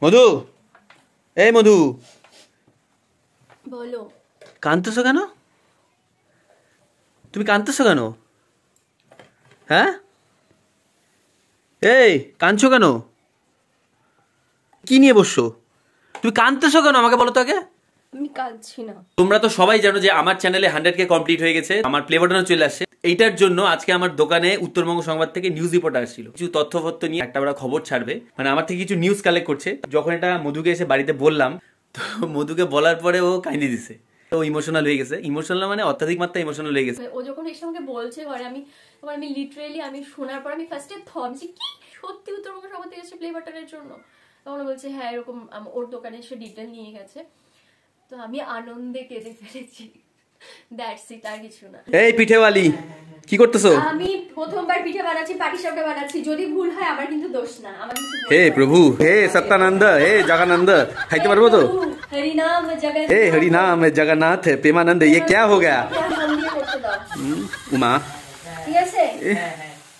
মধু, এই মধু, বলো। কাঁদতেছো কেন? তুমি কাঁদতেছো কেন? হ্যাঁ, এই কাঁদছো কেন? কি নিয়ে বসছো? তুমি কাঁদতেছো কেন আমাকে বলো তো আগে। আমি কাঁদছি না। তোমরা তো সবাই জানো যে আমার চ্যানেলে 100K কমপ্লিট হয়ে গেছে, আমার প্লে বাটনও চলে আসছে। এইটার জন্য আজকে আমার দোকানে উত্তরবঙ্গ সংবাদ থেকে নিউজ রিপোর্ট আসছিল, কিছু তথ্যপত্র নিয়ে একটা বড় খবর ছাড়বে, মানে আমার থেকে কিছু নিউজ কালেক্ট করছে। যখন এটা মধুকে এসে বাড়িতে বললাম, তো মধুকে বলার পরে ও কাঁদিয়ে দিছে, ও ইমোশনাল হয়ে গেছে। ইমোশনাল মানে অত্যাধিক মাত্রা ইমোশনাল হয়ে গেছে। ও যখন এসে আমাকে বলছে ঘরে, আমি লিটারেলি আমি শোনার পর আমি ফার্স্টে থমছি, কি সত্যি উত্তরবঙ্গ সংবাদ থেকে এসে প্লে বাটনের জন্য? তখন বলছে হ্যাঁ এরকম ওর দোকানে এসে ডিটেল নিয়ে গেছে। তো আমি আনন্দে কেঁদে ফেলেছি। দ্যাটস ইট, আর কিছু না। এই পিঠেওয়ালি, কি করতেছো? আমি প্রথমবার পিঠে বানাচ্ছি, পাটিসাপটা বানাচ্ছি। যদি ভুল হয় আমার কিন্তু দোষ না, আমার কিছু। হে প্রভু, হে সত্যানন্দ, হে জগন্নাথ, খাইতে পারবো তো? হরি নাম জগন্নাথ, हे हरि नाम जगन्नाथ प्रेमानंद, ये क्या हो गया? उमा, ঠিক আছে,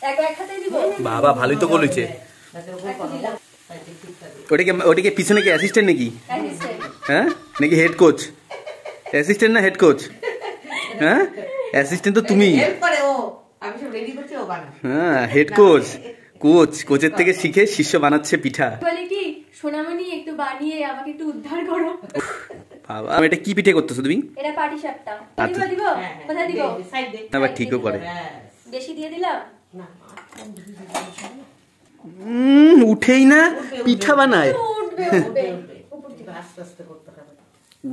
এক খাতেই দিব। বাবা ভালোই তো বলেছে। ওটাকে পিছনে কি অ্যাসিস্ট্যান্ট নাকি? হ্যাঁ, নাকি হেড কোচ? অ্যাসিস্ট্যান্ট না হেড কোচ? হ্যাঁ, অ্যাসিস্ট্যান্ট তো তুমি। হ্যাঁ, হেড কোচ, কোচের থেকে শিখে শিষ্য বানাচ্ছে পিঠা। বলে কি সোনামণি একটু বানিয়ে আমাকে একটু উদ্ধার করো। বাবা, এটা কি পিঠে করতেছো তুমি? এটা পাটিসাপটা। দিব কোথায় দিব? সাইড দে। আবার ঠিকও করে। বেশি দিয়ে দিলাম না, উঠেই না পিঠা বানায়। উঠবে উপর থেকে আস্তে আস্তে করতে হবে।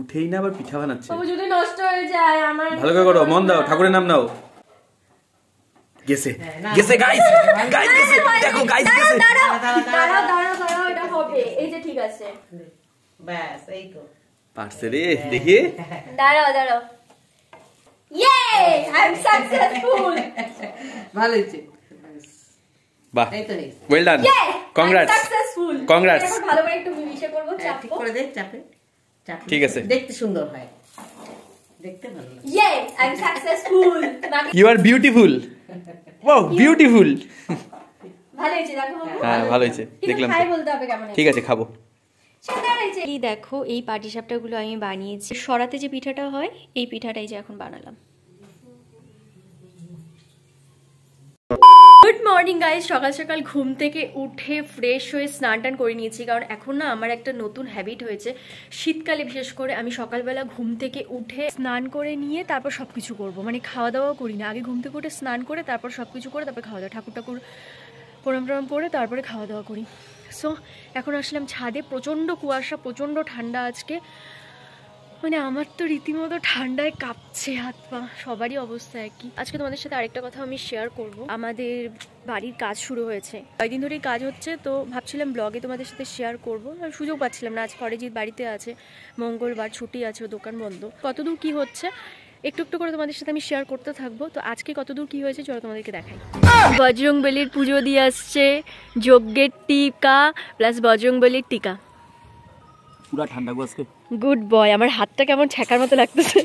উঠেই না আবার পিঠা বানাচ্ছে। তবু যদি নষ্ট হয়ে যায় আমার। ভালো করে করো, মন দাও, ঠাকুরের নাম নাও। গেছে গেছে গাইস, গেছে, দেখো গাইস গেছে। দাঁড়াও, এটা হবে। এই যে ঠিক আছে, ব্যাস এই তো পারছে রে, দেখি। দাঁড়াও। ইয়ে, আই এম সাকসেসফুল। ভালো হয়েছে। বাহ, এই তো well done, congrats, successful. Congrats. এখন ভালো করে একটু মিশে করব, চাপ ঠিক করে দে, চাপে। ঠিক আছে, দেখতে সুন্দর হয়, দেখতে ভালো লাগে। ইয়ে, I am successful. You are beautiful. Wow, beautiful. ভালো হয়েছে, দেখো। হ্যাঁ, ভালো হয়েছে, দেখলাম। খাই বলতে হবে কেমন। ঠিক আছে, খাবো। এই দেখো, এই পাটিসাপটাগুলো আমি বানিয়েছি। সরাতে যে পিঠাটা হয়, এই পিঠাটাই যে এখন বানালাম। Good morning guys. সকাল সকাল ঘুম থেকে উঠে ফ্রেশ হয়ে স্নান টান করে নিয়েছি, কারণ এখন না আমার একটা নতুন হ্যাবিট হয়েছে। শীতকালে বিশেষ করে আমি সকালবেলা ঘুম থেকে উঠে স্নান করে নিয়ে তারপর সব কিছু করবো, মানে খাওয়া দাওয়া করি না। আগে ঘুম থেকে উঠে স্নান করে তারপর সব কিছু করে তারপর খাওয়া দাওয়া, ঠাকুর প্রণাম করে তারপরে খাওয়া দাওয়া করি। সো এখন আসলাম ছাদে, প্রচণ্ড কুয়াশা, প্রচণ্ড ঠান্ডা আজকে। মানে আমার তো রীতিমতো ঠান্ডায় কাঁপছে হাত পা, সবারই অবস্থা একই। আজকে তোমাদের সাথে আরেকটা কথা আমি শেয়ার করব। আমাদের বাড়ির কাজ শুরু হয়েছে, কয়েকদিন ধরেই কাজ হচ্ছে, তো ভাবছিলাম ব্লগে তোমাদের সাথে শেয়ার করব, সুযোগ পাচ্ছিলাম না। আজ ফরিজিৎ বাড়িতে আছে, মঙ্গলবার ছুটি আছে, দোকান বন্ধ। কতদূর কি হচ্ছে একটু একটু করে তোমাদের সাথে আমি শেয়ার করতে থাকবো। তো আজকে কতদূর কি হয়েছে চলো তোমাদেরকে দেখাই। বজরংবলীর পুজো দিয়ে আসছে, যজ্ঞের টিকা প্লাস বজরংবলীর টিকা। পুরা ঠান্ডা গো আজকে। Good boy. আমার হাতটা কেমন ছেঁকার মতো লাগতেছে।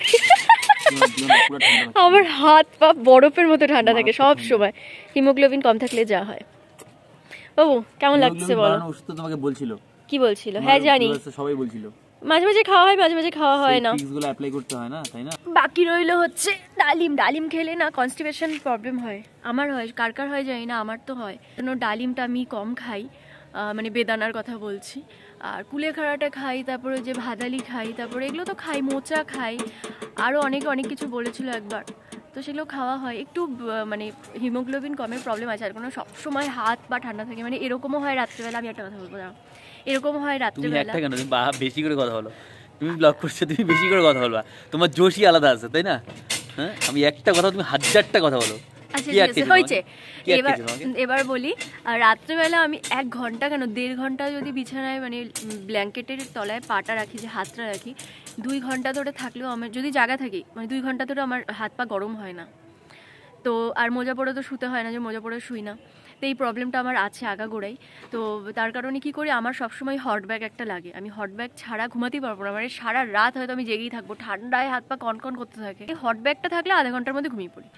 আমার হাত পা বরফের মতো ঠান্ডা থাকে সব সময়, হিমোগ্লোবিন কম থাকলে যা হয়। বাবু কেমন লাগছে বলো? ওষুধ তোমাকে বলছিল। কি বলছিল? হ্যাঁ জানি, সবাই বলছিল মাঝে মাঝে খাওয়া হয়, মাঝে মাঝে খাওয়া হয় না। ফিক্সগুলো অ্যাপ্লাই করতে হয় না, তাই না? বাকি বাকি রইলো হচ্ছে ডালিম খেলে না কনস্টিপেশন প্রবলেম হয়। আমার হয়, কার কার হয় জানি না, আমার তো হয়। জন্য ডালিমটা আমি কম খাই, মানে বেদানার কথা বলছি। আর কুলেখাড়াটা খাই, তারপরে যে ভাদালি খাই, তারপরে এগুলো তো খাই, মোচা খাই, আরও অনেক কিছু বলেছিল একবার, তো সেগুলো খাওয়া হয়। একটু মানে হিমোগ্লোবিন কমের প্রবলেম আছে, আর কোনো সবসময় হাত বা ঠান্ডা থাকে, মানে এরকমও হয় রাত্রেবেলা। আমি একটা কথা বলবো না, এরকম হয় রাত্রেবেলা। কেন তুমি বেশি করে কথা বলো, তুমি ব্লগ করছো, তুমি বেশি করে কথা বলবা, তোমার জোশই আলাদা আছে, তাই না? হ্যাঁ, আমি একটা কথা, তুমি 1000টা কথা বলো। আচ্ছা ঠিক আছে, হয়েছে। এবার বলি, রাত্রেবেলা আমি 1 ঘন্টা কেন 1.5 ঘন্টা যদি বিছানায় মানে ব্ল্যাঙ্কেটের তলায় পাটা রাখি, যে হাতটা রাখি, 2 ঘন্টা ধরে থাকলেও আমার, যদি জায়গা থাকি মানে 2 ঘন্টা ধরে আমার হাত পা গরম হয় না। তো আর মোজা পরে তো শুতে হয় না, যে মোজা পরে শুই না, তো এই প্রবলেমটা আমার আছে আগাগোড়াই। তো তার কারণে কি করি, আমার সবসময় হট ব্যাগ একটা লাগে। আমি হট ব্যাগ ছাড়া ঘুমাতেই পারবো না, মানে সারা রাত হয়তো আমি জেগেই থাকবো, ঠান্ডায় হাত পা কনকন করতে থাকে। এই হট ব্যাগটা থাকলে আধা ঘন্টার মধ্যে ঘুমিয়ে পড়ি।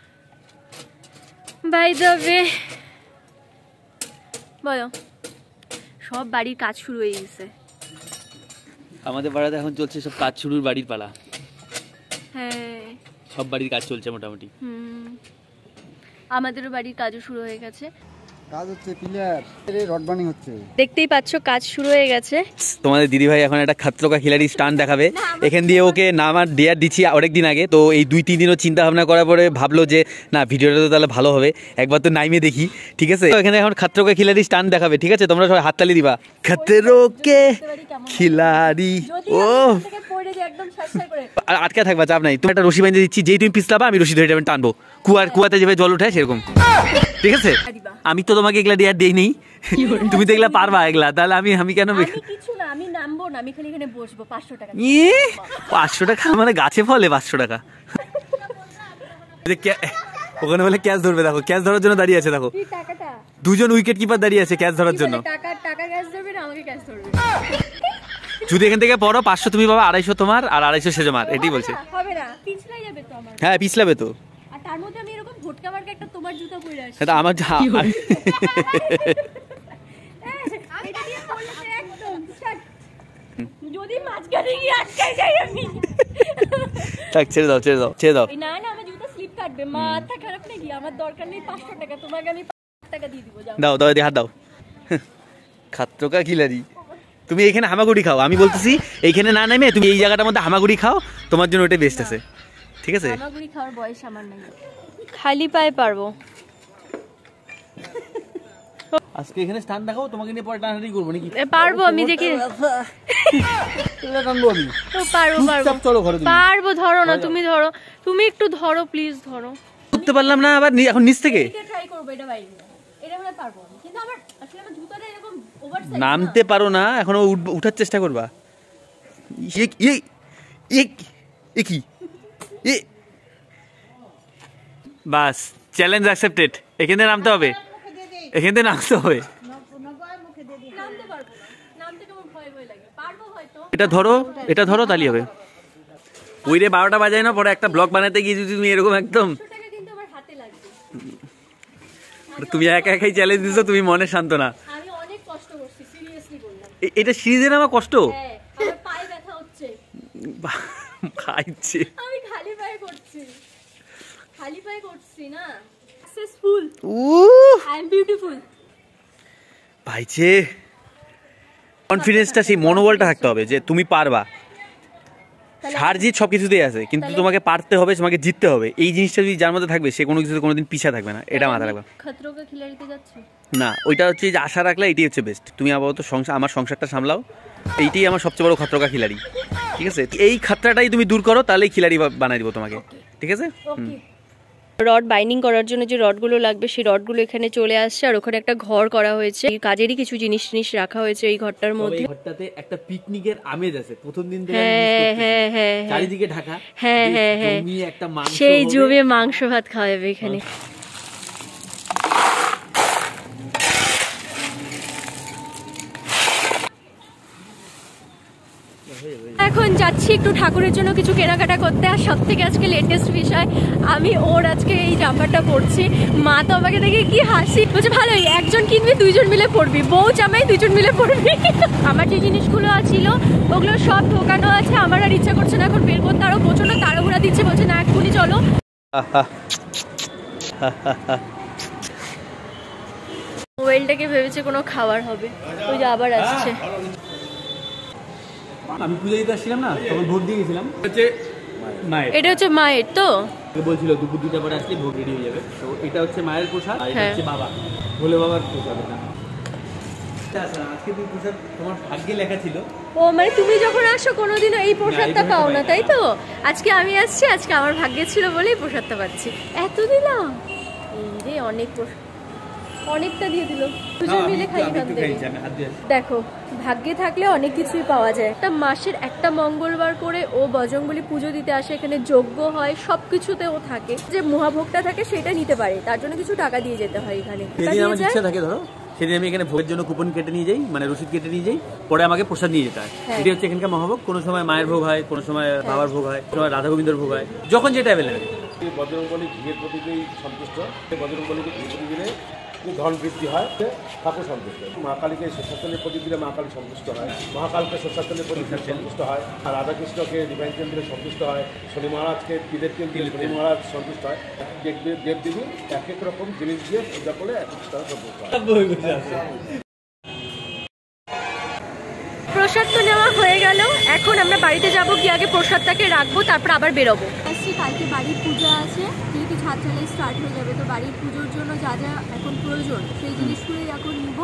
বাই দ্য ওয়ে, বলো সব বাড়ির কাজ শুরু হয়ে গেছে। আমাদের পাড়াতে এখন চলছে সব কাজ শুরুর বাড়ির পালা। হ্যাঁ, সব বাড়ির কাজ চলছে মোটামুটি। আমাদেরও বাড়ির কাজও শুরু হয়ে গেছে। কাজ হচ্ছে, পিলার রড বার্নিং হচ্ছে, দেখতেই পাচ্ছ কাজ শুরু হয়ে গেছে। তোমাদের দিদিভাই এখন একটা খাতরকা খিলাড়ি স্টান্ট দেখাবে। এখান দিয়ে ওকে নামার ডেয়ার দিচ্ছি অনেকদিন আগে, তো এই 2-3 দিনও চিন্তা ভাবনা করার পরে ভাবলো যে না ভিডিওটা তো তাহলে ভালো হবে, একবার তো নাইমে দেখি। ঠিক আছে, এখানে এখন খাতরকা খিলাড়ি স্টান্ট দেখাবে। ঠিক আছে, তোমরা সবাই হাততালি দিবা। খাতরকে খিলাড়ি। ও আর আটকে থাকবা, চাপ নাই। তুমি একটা রশি বেঁধে দিচ্ছি, যেই তুমি পিছলাবা আমি রশি ধরে টানবো, কুয়াতে যেভাবে জল উঠায় সেরকম। ঠিক আছে, আমি তো তোমাকে এগুলা ডেয়ার দেই নেই, তুমি তো এগুলা পারবা এগুলা, তাহলে আমি কেন কিছু না, আমি নামবো না, আমি খালি এখানে বসবো। 500 টাকা। 500 টাকা মানে গাছে ফলে 500 টাকা। ওখানে বলে ক্যাচ ধরবে, দেখো ক্যাচ ধরার জন্য দাঁড়িয়ে আছে। দেখো দুজন উইকেট কিপার দাঁড়িয়ে আছে ক্যাচ ধরার জন্য। টাকা ক্যাচ ধরবে না, আমাকে ক্যাচ ধরবে। যদি এখান থেকে পড়ো 500 তুমি পাবা, 250 তোমার আর 250 সে জমার। এটাই বলছে। হবে না, পিছলাই যাবে তো আমার। হ্যাঁ পিছলাবে তো। আর তার মধ্যে আমি এরকম ভটকা মার্কা একটা তোমার জুতা পরে আসি। এটা আমার এটা দিয়ে পড়লে তো একদম যদি মাঝখানে গিয়ে আটকাই যাই আমি। থাক, ছেড়ে দাও। না না, আমার জুতা স্লিপ কাটবে। মাথা খারাপ নাকি? আমার দরকার নেই 500 টাকা, তোমাকে আমি 5 টাকা দিয়ে দিব। দাও হাত দাও। খাতরকা খিলাড়ি, তুমি এইখানে হামাগুড়ি খাও। আমি বলতেছি এইখানে না নামে তুমি এই জায়গাটার মধ্যে হামাগুড়ি খাও, তোমার জন্য ওটা বেস্ট আছে। ঠিক আছে, হামাগুড়ি খাওয়ার বয়স আমার নাই, খালি পায়ে পারবো। আজকে এখানে স্টান দেখাও, তোমাকে নিয়ে পরে টানাটানি করবো নাকি? পারবো আমি, দেখি টানবো আমি। চলো ঘরে। পারবো, ধরো না তুমি, ধরো তুমি একটু ধরো প্লিজ, ধরো। করতে পারলাম না আবার এখন নিচ থেকে ট্রাই করবো, এটা বাইরে এটা মানে পারবো কিন্তু আমার আসলে আমার জুতাটা এরকম ওভারসাইজ। নামতে পারো না এখনো, উঠার চেষ্টা করবা। বাস, চ্যালেঞ্জ অ্যাকসেপ্টেড। এখানে নামতে হবে, এখানে নামতে হবে। নামতে পারবো না, নামতে কেমন ভয় ভয় লাগে। পারবো হয়তো। এটা ধরো তাহলে হবে। ওই রে 12টা বাজায় না, পরে একটা ব্লগ বানাতে গিয়ে যদি তুমি এরকম একদম, টাকা কিন্তু আমার হাতে লাগবে। তুমি একাই চ্যালেঞ্জ দিছো, তুমি মনে শান্ত না। আমি অনেক কষ্ট করছি, সিরিয়াসলি বললাম। এটা সিরিজে আমার কষ্ট। হ্যাঁ, আমার পায়ে ব্যথা হচ্ছে। খাইছে, আমি খালি পায়ে করছি না। Successful, I am beautiful. ভাইছে কনফিডেন্সটা, সেই মনোবলটা থাকতে হবে যে তুমি পারবা। হার জিত সবকিছুতেই আছে, কিন্তু তোমাকে পারতে হবে, তোমাকে জিততে হবে। এই জিনিসটা যদি যার মধ্যে থাকবে, সে কোনো কিছুতে কোনোদিন পিছা থাকবে না। এটা মাথায় রাখবা। খাতরকা খিলাড়িতে যাচ্ছি না, ওইটা হচ্ছে যে আশা রাখলে এটাই হচ্ছে বেস্ট। তুমি আপাতত আমার সংসারটা সামলাও, এইটাই আমার সবচেয়ে বড় খাতরকা খিলাড়ি। ঠিক আছে, এই খাতরাটাই তুমি দূর করো, তাহলেই খিলাড়ি বানাই দিব তোমাকে। ঠিক আছে। রড বাইন্ডিং করার জন্য যে রডগুলো লাগবে, সেই রডগুলো এখানে চলে আসছে। আর ওখানে একটা ঘর করা হয়েছে, কাজেরই কিছু জিনিস রাখা হয়েছে এই ঘরটার মধ্যে। এই ঘরটাতে একটা পিকনিকের আমেজ আছে প্রথম দিন থেকে। হ্যাঁ, চারিদিকে ঢাকা। হ্যাঁ, জমি একটা মাংস, সেই জমে মাংস ভাত খাওয়াবে এখানে। এখন যাচ্ছি একটু ঠাকুরের জন্য কিছু কেনাকাটা করতে। আর সব থেকে আজকে লেটেস্ট বিষয়, আমি ওর আজকে এই জামাটা পরছি। মা তো আমাকে দেখে কি হাসি, বলছে ভালোই, একজন কিনবি 2জন মিলে পরবি, বউ জামাই 2জন মিলে পরবি। আমার যে জিনিসগুলো ছিল ওগুলো সব ঢোকানো আছে, আমার আর ইচ্ছা করছে না এখন বের করতে। আরো প্রচন্ড তাড়াহুড়া দিচ্ছে, বলছে না এক্ষুনি চলো। মোবাইলটাকে ভেবেছে কোনো খাবার হবে, ওই যে আবার আসছে। আমি পূজা দিতে আসছিলাম না, তখন ভোগ দিয়ে গেছিলাম। এটা হচ্ছে মায়ের তো বলছিল দুপুর 2টা পরে আসলে ভোগ রেডি হয়ে যাবে। তো এটা হচ্ছে মায়ের প্রসাদ, আর এটা হচ্ছে বাবা ভোলে বাবার প্রসাদ। আজকে তুমি প্রসাদ তোমার ভাগ্যে লেখা ছিল। ও মানে তুমি যখন আসো কোনোদিনও এই প্রসাদটা পাও না, তাই তো? আজকে আমি আসছি, আজকে আমার ভাগ্যে ছিল বলেই প্রসাদটা পাচ্ছি। এত দিলাম, এই রে অনেকটা দিয়ে দিল। দুজন মিলে খাই এখান থেকে। দেখো, ভাগ্যে থাকলে অনেক কিছুই পাওয়া যায়। একটা মাসের একটা মঙ্গলবার করে ও বজরংবলী পুজো দিতে আসে, এখানে যজ্ঞ হয়, সবকিছুতে ও থাকে। যে মহাভোগটা থাকে সেটা নিতে পারে, তার জন্য কিছু টাকা দিয়ে যেতে হয় এখানে। আমার ইচ্ছা থাকে, ধরো সেদিন আমি এখানে ভোগের জন্য কুপন কেটে নিয়ে যাই, মানে রসিদ কেটে নিয়ে যাই, পরে আমাকে প্রসাদ নিয়ে যেতে হয়। এটি হচ্ছে এখানকার মহাভোগ। কোনো সময় মায়ের ভোগ হয়, কোনো সময় বাবার ভোগ হয়, কোনো সময় রাধা গোবিন্দর ভোগ হয়, যখন যেটা অ্যাভেলেবেল। বজরংবলী ঘিয়ের প্রতিকেই সন্তুষ্ট। বজরংবলীকে ঘি প্রতি দিলে ধন বৃদ্ধি হয়, ঠাকুর সন্তুষ্ট হয়। মা কালীকে শস্যাতলের প্রদীপ দিলে মা কালী সন্তুষ্ট হয়, মহাকালকে শস্যাতলের প্রদীপ দিলে সন্তুষ্ট হয়, আর রাধাকৃষ্ণকে রিভাইন তেল দিলে সন্তুষ্ট হয়, শনি মহারাজকে তিলের তেল দিলে শনি মহারাজ সন্তুষ্ট হয়। দেবদেবী এক এক রকম জিনিস দিয়ে পূজা করলে এক এক তারা সন্তুষ্ট হয়। প্রসাদ তো নেওয়া হয়ে গেল, এখন আমরা বাড়িতে যাব, গিয়ে আগে প্রসাদটাকে রাখবো, তারপর আবার বেরোবো। আসছি, কালকে বাড়ির পূজা আছে, যেহেতু ছাদ ঢালাই স্টার্ট হয়ে যাবে, তো বাড়ির পুজোর জন্য যা যা এখন প্রয়োজন সেই জিনিসগুলোই এখন নিব।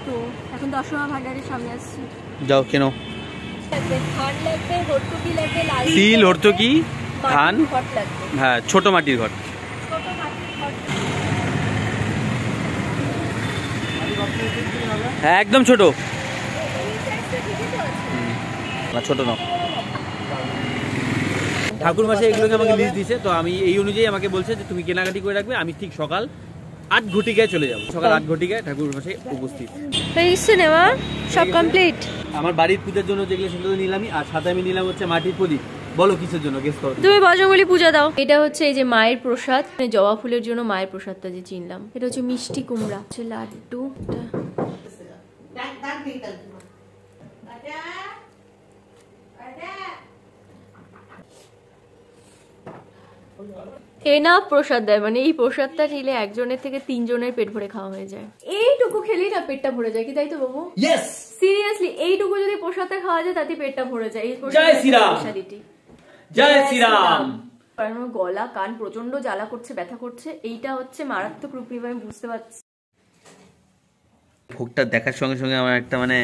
তো এখন দশমা ভান্ডারের সামনে আসছি। যাও কেন? ধান লাগবে, হরতুকি লাগবে, লাল তিল, হরতুকি, ধান, ঘট লাগবে, হ্যাঁ ছোট মাটির ঘট। ছোট মাটির ঘট। হ্যাঁ একদম ছোট না, ছোট না। ঠাকুর মাসে এগুলোকে আমাকে লিস্ট দিয়েছে, তো আমি এই অনুযায়ী আমাকে বলছে যে তুমি কেনাকাটি করে রাখবে। আমি ঠিক সকাল 8 ঘটিকায় চলে যাবো, সকাল 8 ঘটিকায় ঠাকুর মাসে উপস্থিত। নেওয়া সব কমপ্লিট। আমার বাড়ির পূজার জন্য যেগুলো সেগুলো তো নিলামই, আর সাথে আমি নিলাম হচ্ছে মাটির প্রদীপ। বলো কিসের জন্য, গেস করো। তুমি বজরঙ্গলি পূজা দাও। এটা হচ্ছে এই যে মায়ের প্রসাদ, জবা ফুলের জন্য মায়ের প্রসাদটা যে চিনলাম। এটা হচ্ছে মিষ্টি কুমড়া, হচ্ছে লাড্ডু। এনাফ প্রসাদ দেয়, মানে এই প্রসাদটা নিলে একজনের থেকে 3 জনের পেট ভরে খাওয়া হয়ে যায়। এইটুকু খেলেই না পেটটা ভরে যায়, কি তাই তো বাবু? ইয়েস, সিরিয়াসলি এইটুকু যদি প্রসাদটা খাওয়া যায় তাতে পেটটা ভরে যায়। এই জয় শ্রীরাম, জয় শ্রীরাম। আমার গলা কান প্রচন্ড জ্বালা করছে, ব্যথা করছে, এইটা হচ্ছে মারাত্মক রূপ নিবে, আমি বুঝতে পারছি। ভোগটা দেখার সঙ্গে সঙ্গে আমার একটা মানে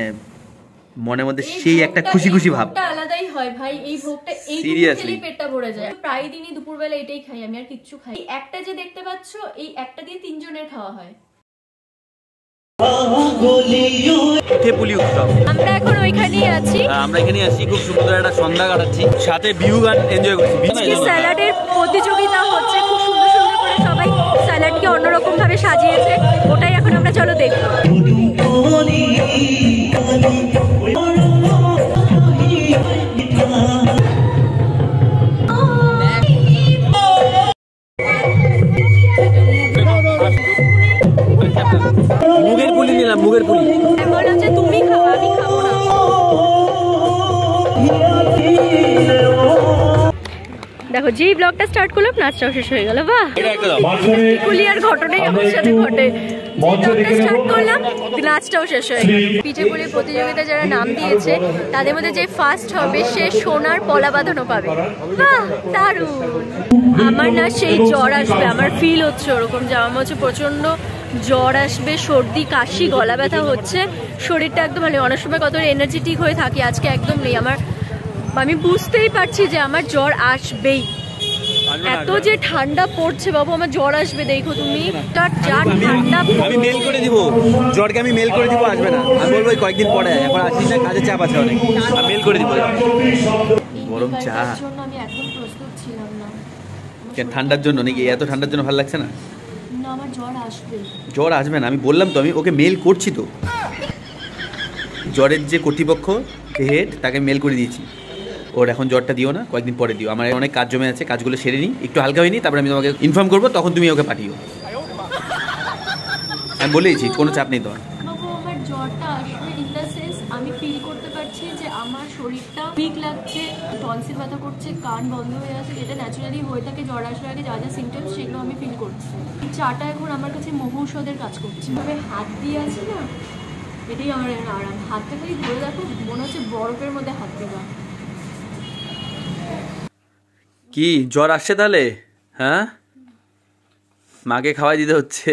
মনের মধ্যে সেই একটা খুশি খুশি ভাব আলাদাই হয় ভাই। এই ভোগটা এই খেলেই পেটটা ভরে যায়। প্রায় দিনই দুপুরবেলা এটাই খাই আমি, আর কিচ্ছু খাই। একটা যে দেখতে পাচ্ছ, এই একটা দিয়ে 3 জনের খাওয়া হয়। পুলি উৎসব, আমরা এখন ওইখানেই আছি। আমরা এখানে আছি, খুব সুন্দর একটা সন্ধ্যা কাটাচ্ছি, সাথে বিহু গান এনজয় করছি। স্যালাডের প্রতিযোগিতা হচ্ছে, খুব সুন্দর সুন্দর করে সবাই স্যালাডকে অন্যরকম ভাবে সাজিয়েছে, ওটাই এখন আমরা চলো দেখবো। মুগের পুলি নিলাম, মুগের পুলি। বললাম যে তুমি খাও, আমি খাবো না। দেখো যেই ব্লগটা স্টার্ট করলাম নাচটাও শেষ হয়ে গেল। বাহ, কুলিয়ার ঘটনাই আমার সাথে ঘটে। স্টার্ট করলাম, নাচটাও শেষ হয়ে গেল। পিঠে পুলি প্রতিযোগিতা যারা নাম দিয়েছে তাদের মধ্যে যে ফার্স্ট হবে সে সোনার পলা বাঁধানো পাবে। বাহ, দারুণ। আমার না সেই জ্বর আসবে, আমার ফিল হচ্ছে ওরকম, যে আমার হচ্ছে প্রচন্ড জ্বর আসবে, সর্দি কাশি, গলা ব্যথা হচ্ছে, শরীরটা একদম মানে অনেক সময় কত এনার্জেটিক হয়ে থাকি, আজকে একদম নেই। আমি বুঝতেই পারছি যে আমার জ্বর আসবেই। এত যে ঠান্ডা পড়ছে বাবু, আমার জ্বর আসবে, দেখো তুমি। আমি মেল করে দিব জ্বরকে, আমি মেল করে দিব, আসবে না। আমি বলবো কয়েকদিন পরে, এখন আসিস না, কাজে চাপ আছে অনেক, আমি মেল করে দিব। গরম চা আমি এখন প্রস্তুত ছিলাম না। ঠান্ডার জন্য নাকি? এত ঠান্ডার জন্য ভালো লাগছে না? না, আমার জ্বর আসবে। জ্বর আসবে না, আমি বললাম তো, আমি ওকে মেল করছি তো। জ্বরের যে কর্তৃপক্ষ হেড, তাকে মেল করে দিয়েছি। ওর এখন জ্বরটা দিও না, কয়েকদিন পরে দিও। আমার অনেক কাজ জমে আছে, কাজগুলো সেরে নিই, একটু হালকা হয়নি, তারপরে আমি তোমাকে ইনফর্ম করবো, তখন তুমি ওকে পাঠিও। আমি বলেইছি, কোনো চাপ নেই তোমার। বাবু, আমার জ্বরটা আসবে ইন দ্য সেন্স আমি ফিল করতে পারছি যে আমার শরীরটা উইক লাগছে, টনসিল ব্যথা করছে, কান বন্ধ হয়ে আছে, যেটা ন্যাচারালি হয়ে থাকে জ্বর আসার আগে, যা যা সিমটমস সেগুলো আমি ফিল করছি। এই চাটা এখন আমার কাছে মহৌষধের কাজ করছে। তবে হাত দিয়ে আছে না, এটাই আমার এখন আরাম। হাতটা খালি ধরে দেখো, মনে হচ্ছে বরফের মধ্যে হাত দেওয়া। কি জ্বর আসছে তাহলে? হ্যাঁ, মাকে খাওয়াই দিতে হচ্ছে।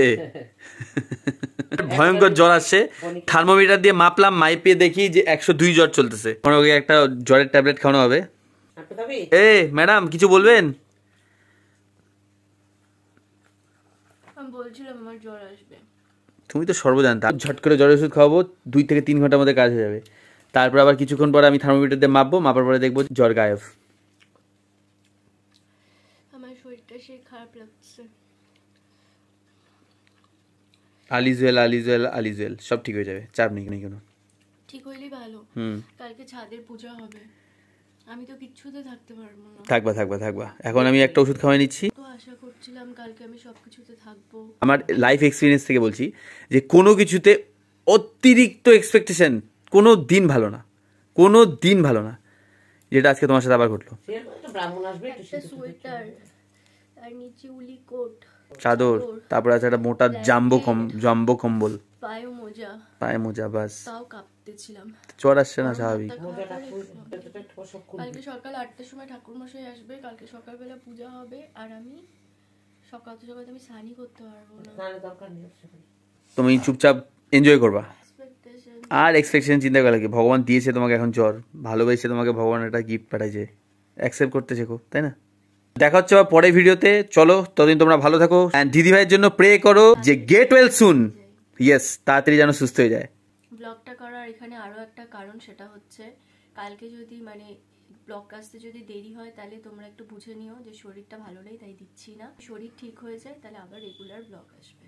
ভয়ঙ্কর জ্বর আসছে, থার্মোমিটার দিয়ে মাপলাম, মাইপে দেখি যে 102 জ্বর চলতেছে। ওকে একটা জ্বরের ট্যাবলেট খাওয়ানো হবে। এ ম্যাডাম, কিছু বলবেন? আমি বলছিলাম আমার জ্বর আসবে। তুমি তো সর্বজান্তা। ঝট করে জ্বরের ওষুধ খাওয়াবো, 2 থেকে 3 ঘন্টার মধ্যে কাজ হয়ে যাবে। তারপর আবার কিছুক্ষণ পরে আমি থার্মোমিটার দিয়ে মাপবো, মাপার পরে দেখবো জ্বর গায়েব। আমার শরীরটা সে খারাপ লাগছে। আলিজুয়েল আলিজুয়েল আলিজুয়েল, সব ঠিক হয়ে যাবে, চাপ নেই কোনো। ঠিক হইলেই ভালো। কালকে ছাদের পূজা হবে। আমি তো কিচ্ছুতে থাকতে পারবো না। থাকবা এখন আমি একটা ওষুধ খাওয়াই নিচ্ছি। তো আশা করছিলাম কালকে আমি সবকিছুতে থাকবো। আমার লাইফ এক্সপিরিয়েন্স থেকে বলছি যে কোনো কিছুতে অতিরিক্ত এক্সপেকটেশন কোনো দিন ভালো না, যেটা আজকে তোমার সাথে আবার ঘটলো। ব্রাহ্মণ আসবে, একটা সোয়েটার, তার নিচে উলি কোট, চাদর, তারপর আছে একটা মোটা জাম্বো কম্বল, পায়ে মোজা, বাস। তাও কাঁপতেছিলাম। জ্বর আসছে না, স্বাভাবিক। কালকে সকাল 8টার সময় ঠাকুরমশাই আসবে, কালকে সকালবেলা পূজা হবে, আর আমি সকাল আমি স্নানই করতে পারবো না। তুমি চুপচাপ এনজয় করবা, আর এক্সপেকটেশন চিন্তা করা লাগে। ভগবান দিয়েছে তোমাকে এখন জ্বর, ভালোবেসে তোমাকে ভগবান একটা গিফট পাঠাইছে, অ্যাকসেপ্ট করতে শেখো, তাই না? দেখা হচ্ছে আবার পরের ভিডিওতে। চলো, ততদিন তোমরা ভালো থাকো, এন্ড দিদি ভাইয়ের জন্য প্রে করো যে গেট ওয়েল সুন। ইয়েস, তাড়াতাড়ি যেন সুস্থ হয়ে যায়। ব্লগটা করার এখানে আরো একটা কারণ, সেটা হচ্ছে কালকে যদি মানে ব্লগ আসতে যদি দেরি হয় তাহলে তোমরা একটু বুঝে নিও যে শরীরটা ভালো নেই, তাই দিচ্ছি না। শরীর ঠিক হয়ে যায় তাহলে আবার রেগুলার ব্লগ আসবে।